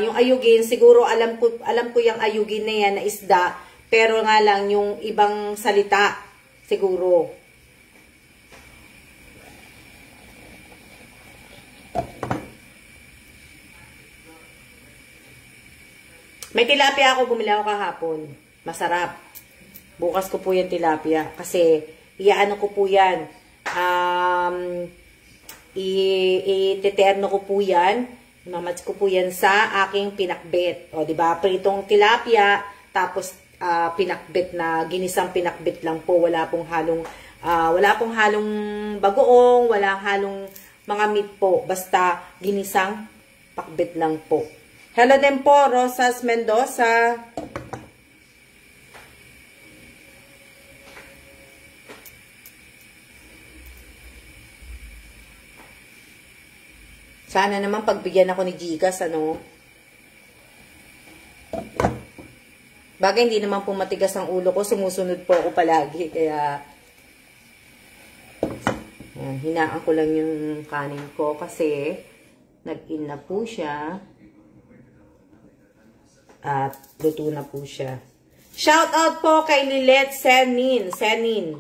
[SPEAKER 1] yung ayugin, siguro alam ko yung ayugin na yan na isda. Pero nga lang, yung ibang salita, siguro. May tilapia ako, bumili ako kahapon. Masarap. Bukas ko po yan tilapia. Kasi, iyaano ko po yan. Iteterno ko po yan. Mamats ko po yan sa aking pinakbet. O, diba? Pritong tilapia, tapos pinakbet na, ginisang pinakbet lang po. Wala pong halong bagoong, wala halong mga meat po. Basta, ginisang pakbet lang po. Hello din po, Rosas Mendoza. Sana naman pagbigyan ako ni Gigas, ano. Bagay, hindi naman po matigas ang ulo ko. Sumusunod po ako palagi. Kaya, yan, hinaan ko lang yung kanin ko kasi nag-in na po siya. At luto na po siya. Shout out po kay Lilet Senin.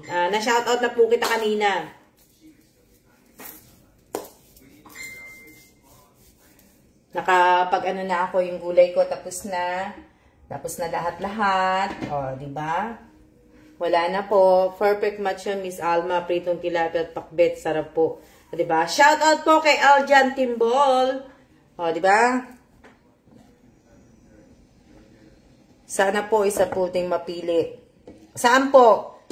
[SPEAKER 1] Na-shout out na po kita kanina. Nakapag ano na ako yung gulay ko, tapos na lahat-lahat. O, di ba? Wala na po. Perfect match yun, Miss Alma. Pritong tilapia at pakbet. Sarap po. O, di ba? Shout out po kay Aljan Timbol. O, di ba? Sana po isa po ting mapili. Saan po?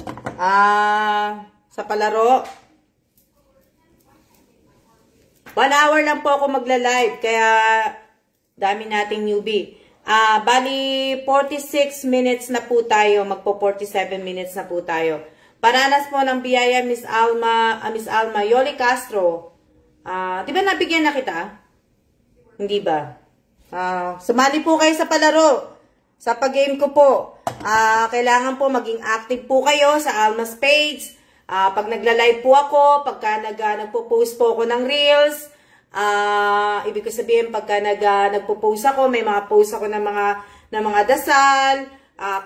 [SPEAKER 1] Sa palaro. 1 hour lang po ako magla-live, kaya dami nating newbie. Bali, 46 minutes na po tayo, magpo 47 minutes na po tayo. Paranas po ng biyaya, Miss Alma, Yoli Castro. Di ba nabigyan na kita? Hindi ba? Sumali po kayo sa palaro. Sa pag-game ko po. Kailangan po maging active po kayo sa Alma's page. Pag nagla-live po ako, pagka nagpo-post po ako ng reels, ibig ko sabihin, pagka nagpo-post ako, may mga post ako ng mga dasal,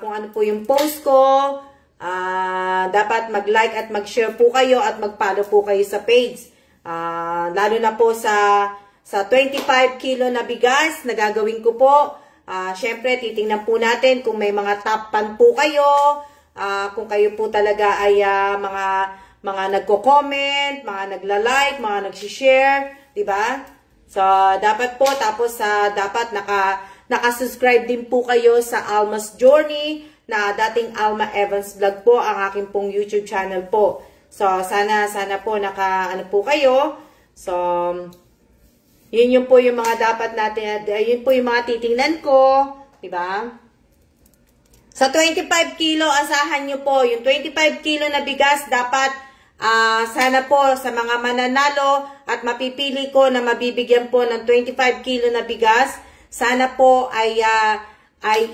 [SPEAKER 1] kung ano po yung post ko, dapat mag-like at mag-share po kayo at mag-follow po kayo sa page. Lalo na po sa 25 kilo na bigas na gagawin ko po. Syempre, titingnan po natin kung may mga top pan po kayo. Kung kayo po talaga ay mga nagko-comment, mga nagla-like, mga nag-share, 'di ba? So, dapat po, tapos dapat naka-subscribe din po kayo sa Alma's Journey, na dating Alma Evans Vlog po, ang aking pong YouTube channel po. So, sana po ano po kayo. So, yun po yung mga dapat natin, yun po yung mga titingnan ko, 'di ba? Sa 25 kilo, asahan nyo po, yung 25 kilo na bigas, dapat sana po sa mga mananalo at mapipili ko na mabibigyan po ng 25 kilo na bigas, sana po ay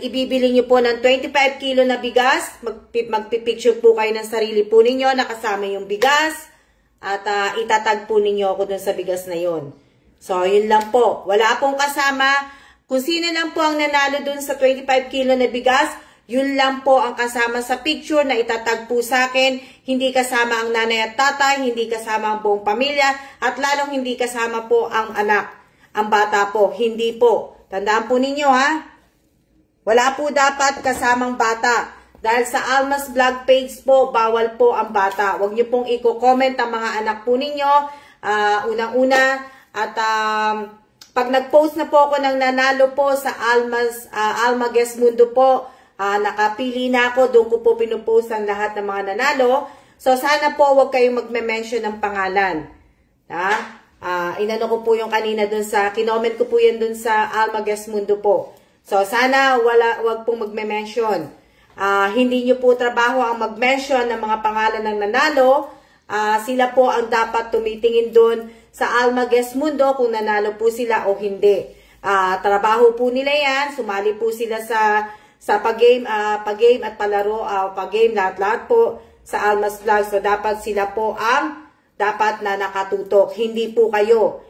[SPEAKER 1] ibibili nyo po ng 25 kilo na bigas, magpipicture po kayo ng sarili po ninyo, nakasama yung bigas, at itatag po ninyo ako dun sa bigas na yon. So, yun lang po. Wala pong kasama. Kung sino lang po ang nanalo dun sa 25 kilo na bigas, yun lang po ang kasama sa picture na itatag po sa akin. Hindi kasama ang nanay at tatay, hindi kasama ang buong pamilya, at lalong hindi kasama po ang anak, ang bata po. Hindi po. Tandaan po ninyo, ha? Wala po dapat kasamang bata. Dahil sa Alma's Vlog page po, bawal po ang bata. Huwag niyo pong i-comment ang mga anak po ninyo. Unang-una, at pag nag-post na po ako ng nanalo po sa Alma Guest Mundo po, nakapili na ako, doon ko po pinupost ang lahat ng mga nanalo. So, sana po huwag kayong magme-mention ng pangalan. Inano ko po yung kanina doon kinoment ko po yan doon sa Alma Guest Mundo po. So, sana wag pong magme-mention. Hindi nyo po trabaho ang mag-mention ng mga pangalan ng nanalo. Sila po ang dapat tumitingin doon sa Alma Guest Mundo kung nanalo po sila o hindi. Trabaho po nila yan, sumali po sila sa pag-game at palaro, pag-game, lahat po sa Alma's Vlog. So, dapat sila po ang dapat na nakatutok. Hindi po kayo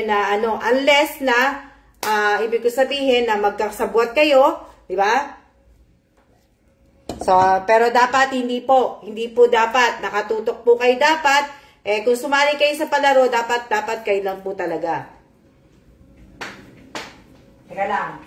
[SPEAKER 1] na unless na, ibig ko sabihin na magkasabwat kayo, di ba? So, pero dapat hindi po dapat, nakatutok po kayo dapat. Kung sumali kayo sa palaro, dapat kayo lang po talaga. Teka lang.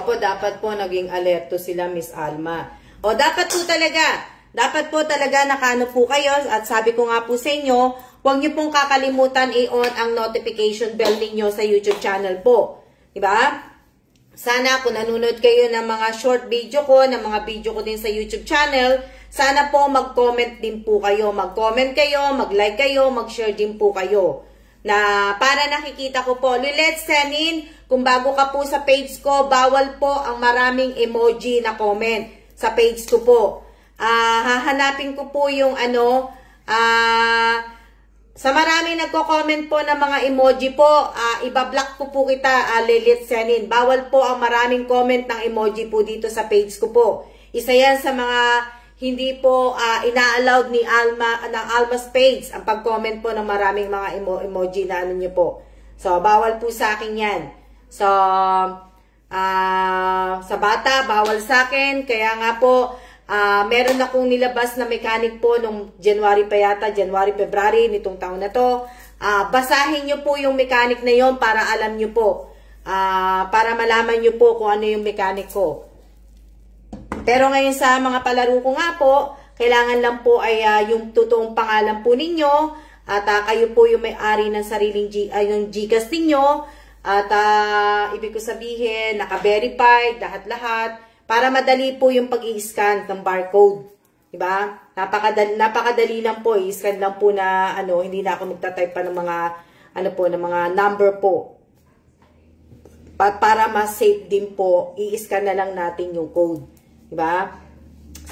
[SPEAKER 1] Opo, dapat po naging alerto sila, Miss Alma. O, dapat po talaga nakano po kayo. At sabi ko nga po sa inyo, huwag niyo pong kakalimutan i-on ang notification bell ninyo sa YouTube channel po. Diba? Sana kung nanonood kayo ng mga short video ko, ng mga video ko din sa YouTube channel, sana po mag-comment din po kayo. Mag-comment kayo, mag-like kayo, mag-share din po kayo. Na para nakikita ko po, let's send in, kung bago ka po sa page ko, bawal po ang maraming emoji na comment sa page ko po. Hahanapin ko po yung sa maraming nagko-comment po ng mga emoji po, ibablock ko po kita, let's send in. Bawal po ang maraming comment ng emoji po dito sa page ko po. Isa yan sa mga hindi po ina-allowed ni Alma's page ang pag-comment po ng maraming mga emoji na niyo po. So, bawal po sa akin yan. So, sa bata, bawal sa akin. Kaya nga po, meron akong nilabas na mechanic po nung January pa yata, January, February, nitong taon na to. Basahin nyo po yung mechanic na yon para alam nyo po. Para malaman nyo po kung ano yung mechanic ko. Pero ngayon sa mga palaro ko nga po, kailangan lang po ay yung totoong pangalan po ninyo at kayo po yung may-ari ng sariling yung GCash ninyo at ibig ko sabihin, naka-verified, lahat-lahat para madali po yung pag-i-scan ng barcode. Diba? Napakadali lang po, i-scan lang po na hindi na ako magta-type pa ng mga ng mga number po. Para mas safe din po, i-scan na lang natin yung code. Diba?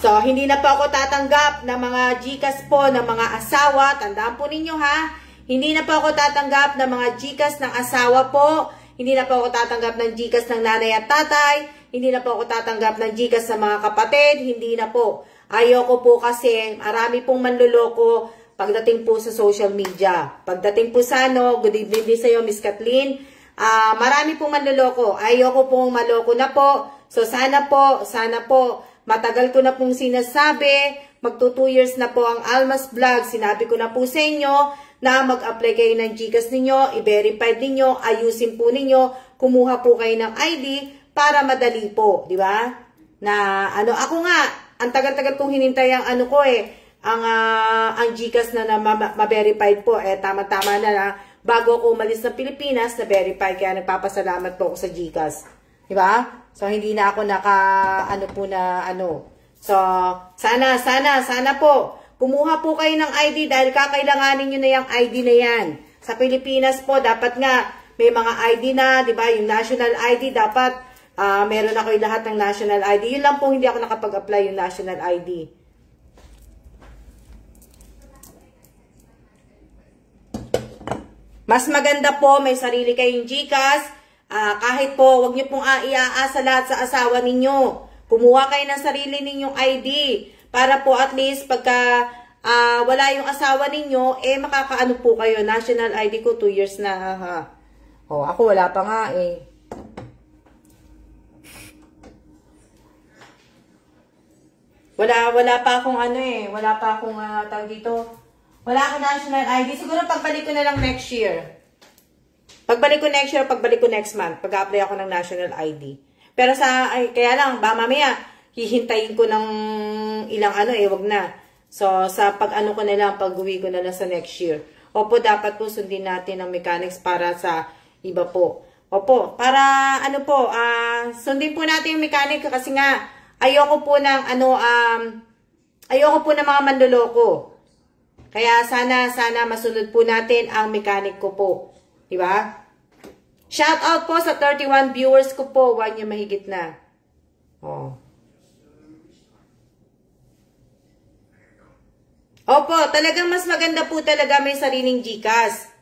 [SPEAKER 1] So, hindi na po ako tatanggap ng mga GCash po ng mga asawa. Tandaan po ninyo ha. Hindi na po ako tatanggap ng mga GCash ng asawa po. Hindi na po ako tatanggap ng GCash ng nanay at tatay. Hindi na po ako tatanggap ng GCash sa mga kapatid. Hindi na po. Ayoko po kasi marami pong manluloko pagdating po sa social media. Pagdating po sa good evening din sa iyo, Miss Kathleen. Marami pong manluloko. Ayoko pong maloko na po. So, sana po, matagal ko na pong sinasabi, magto 2 years na po ang Alma's Vlog. Sinabi ko na po sa inyo na mag-apply kayo ng GCash ninyo, i-verify ninyo, ayusin po ninyo, kumuha po kayo ng ID para madali po, di ba? Na, ako nga, ang tagal-tagal kong hinintay ang ang GCash na ma-verified po, tama-tama na bago ako umalis ng Pilipinas, na-verify, kaya nagpapasalamat po ako sa GCash. Diba? So, hindi na ako So, sana po, kumuha po kayo ng ID dahil kakailanganin nyo na yung ID na yan. Sa Pilipinas po, dapat nga, may mga ID na, diba? Yung national ID, dapat, meron ako yung lahat ng national ID. Yun lang po, hindi ako nakapag-apply yung national ID. Mas maganda po, may sarili kayong GCash. Kahit po, wag niyo pong iaasa lahat sa asawa ninyo. Kumuha kayo ng sarili ninyong ID. Para po at least pagka wala yung asawa ninyo, makakaano po kayo. National ID ko, 2 years na. Ako wala pa nga Wala pa akong wala pa akong tawag dito. Wala akong national ID. Siguro pagbalik ko na lang next year. Pagbalik ko next year, pagbalik ko next month, pag-apply ako ng national ID. Pero kaya lang, mamaya, hihintayin ko ng ilang wag na. So, sa pag-ano ko na lang, pag-uwi ko na lang sa next year. Opo, dapat po sundin natin ang mechanics para sa iba po. Opo, para sundin po natin yung mechanic kasi nga, ayoko po ng mga manloloko. Kaya sana masunod po natin ang mechanic ko po. Diba? Shout out po sa 31 viewers ko po. 1 year mahigit na. Opo, talagang mas maganda po talaga may sariling GCash.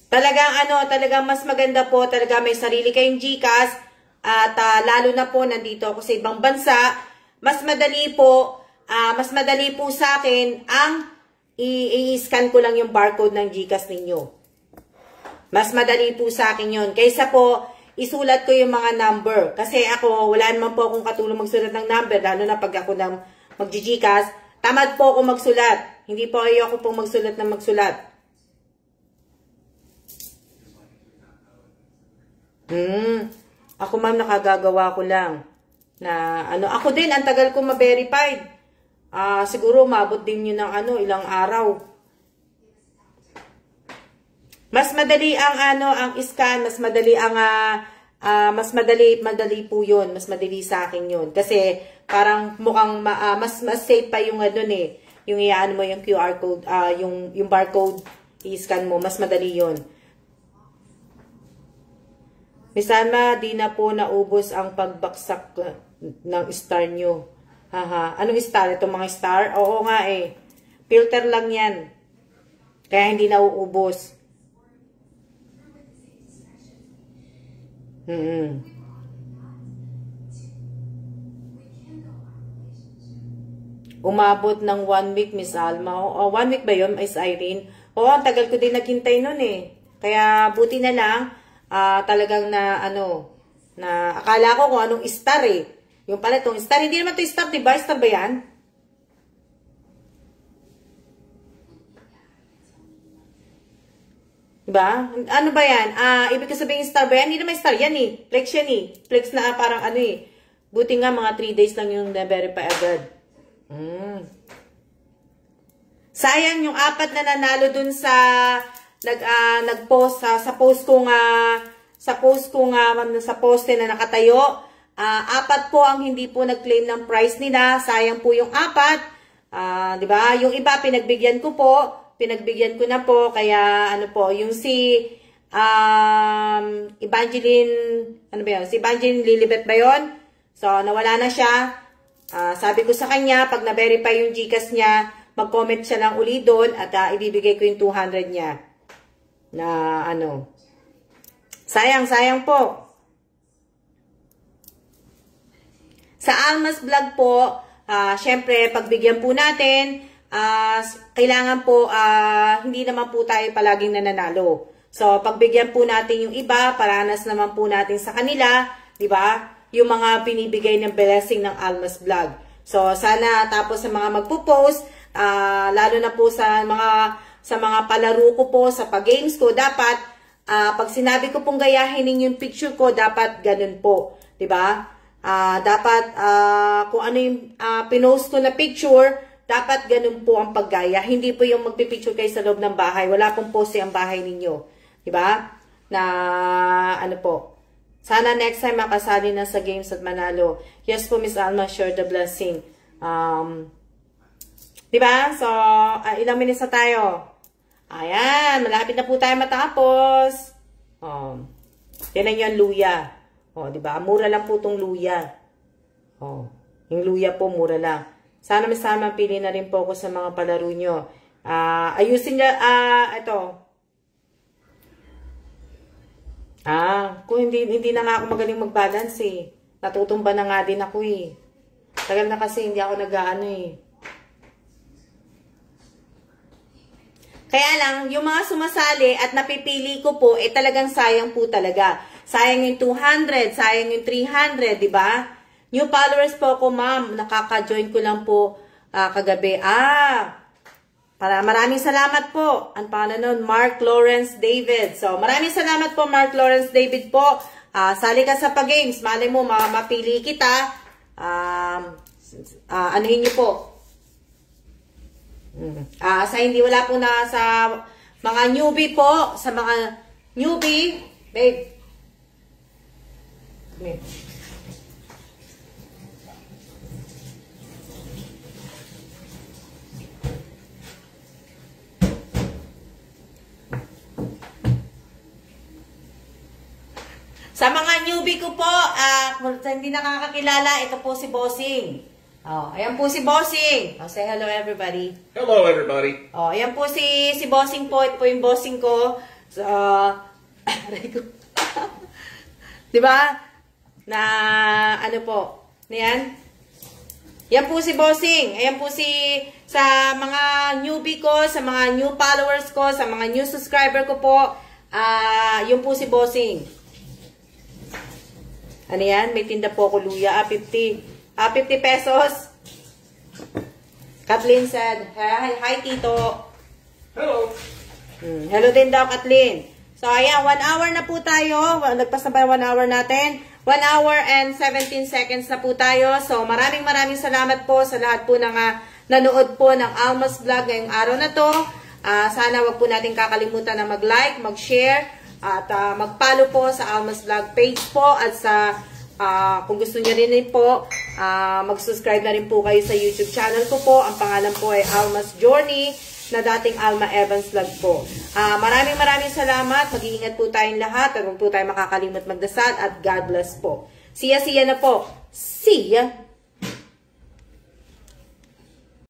[SPEAKER 1] Talagang mas maganda po talaga may sarili kayong GCash. At lalo na po nandito ako sa ibang bansa. Mas madali po sa akin ang i-scan ko lang yung barcode ng GCash ninyo. Mas madali po sa akin yun. Kaysa po, isulat ko yung mga number. Kasi ako, wala naman po akong katulong magsulat ng number. Lalo na pag ako mag-GCash, tamad po ako magsulat. Hindi po ayoko pong magsulat ng magsulat. Ako ma'am, nakagagawa ko lang. Na, ako din, ang tagal ko ma-verified. Siguro, maabot din yun ng ilang araw. Mas madali ang scan, mas madali madali po yun. Mas madali sa akin yun. Kasi, parang mukhang, mas safe pa yung yung iaan mo yung QR code, yung barcode, i-scan mo, mas madali yun. Misama, di na po naubos ang pagbaksak ng star nyo. Haha. Anong star? Itong mga star? Oo nga eh. Filter lang yan. Kaya hindi nauubos. Umabot ng 1 week, Miss Alma. 1 week ba yun, Miss Irene? Oo, ang tagal ko din naghintay nun eh. Kaya buti na lang, talagang na akala ko kung anong star eh. Yung pala itong star, hindi naman ito star, diba? Star ba yan? Diba? Ano ba yan? Ibig ko sabihin star ba yan? Hindi naman star yan eh. Flex yan eh. Flex na parang eh. Buti nga mga 3 days lang yung na-verify agad. Sayang yung 4 na nanalo dun sa nag-post sa post ko sa poste na nakatayo. 4 po ang hindi po nag-claim ng prize nila. Sayang po yung 4. 'Di ba? Yung iba pinagbigyan ko na po kaya yung si Evangeline Si Evangeline Lilibet ba 'yon? So nawala na siya. Sabi ko sa kanya pag na-verify yung GCash niya, mag-comment siya lang uli doon at ibibigay ko yung 200 niya. Na sayang po. Sa Almas Vlog po, syempre pagbigyan po natin, kailangan po hindi naman po tayo palaging nananalo. So pagbigyan po natin yung iba, paranas naman po natin sa kanila, 'di ba? Yung mga binibigay ng blessing ng Almas Vlog. So sana tapos sa mga magpo-post, lalo na po sa mga palaro ko po, sa pag-games ko, dapat pag sinabi ko pong gayahin yung picture ko, dapat ganun po, 'di ba? Dapat kung ano yung pinost ko na picture, dapat ganun po ang paggaya. Hindi po yung magpipicture kayo sa loob ng bahay. Wala pong pose ang bahay ninyo. 'Di ba? Na po. Sana next time makasali na sa games at manalo. Yes po, Miss Alma, share the blessing. 'Di ba? So, ilang minutes na tayo? Ayan, malapit na po tayo matapos. Yan yung luya. 'Di ba? Mura lang po tong luya. Yung luya po mura lang. Sana masama pili na rin po ako sa mga palaro nyo. Ayusin niya ito. Kung hindi na nga ako magaling mag-balance eh. Natutumba na nga din ako eh. Tagal na kasi hindi ako nag-aano eh. Kaya lang, yung mga sumasali at napipili ko po, talagang sayang po talaga. Sayang yung 200, sayang yung 300, di ba? New followers po ako, ma'am. Nakaka-join ko lang po kagabi. Maraming salamat po. Ang pangalan nun, Mark Lawrence David. So, maraming salamat po, Mark Lawrence David po. Sali ka sa pag-games. Malay mo, mapili kita. Anuhin niyo po. Sa hindi wala po na sa mga newbie po, sa mga newbie, babe. Sa mga newbie ko po, hindi nakakakilala, ito po si Bossing. Ayan po si Bossing. Say hello everybody.
[SPEAKER 2] Hello everybody.
[SPEAKER 1] Ayan po si Bossing po. Ito po yung Bossing ko. So, diba? Na, po? Yan? Yan po si Bossing. Ayan po sa mga newbie ko, sa mga new followers ko, sa mga new subscriber ko po. Yun po si Bossing. Ano yan? May tinda po ako luya. 50 pesos. Kathleen said, hi Tito.
[SPEAKER 2] Hello.
[SPEAKER 1] Hello din daw, Kathleen. So, ayan, 1 hour na po tayo. Nagpas na ba 1 hour natin? 1 hour and 17 seconds na po tayo. So, maraming salamat po sa lahat po ng nanood po ng Alma's Vlog ngayong araw na to. Sana wag po natin kakalimutan na mag-like, mag-share, at mag-follow po sa Alma's Vlog page po. At sa, kung gusto niyo rin po, mag-subscribe na rin po kayo sa YouTube channel ko po. Ang pangalan po ay Alma's Journey, na dating Alma Evans Vlog po. Maraming salamat. Mag-iingat po tayong lahat. At huwag po tayo makakalimot magdasal. At God bless po. See ya na po. See ya!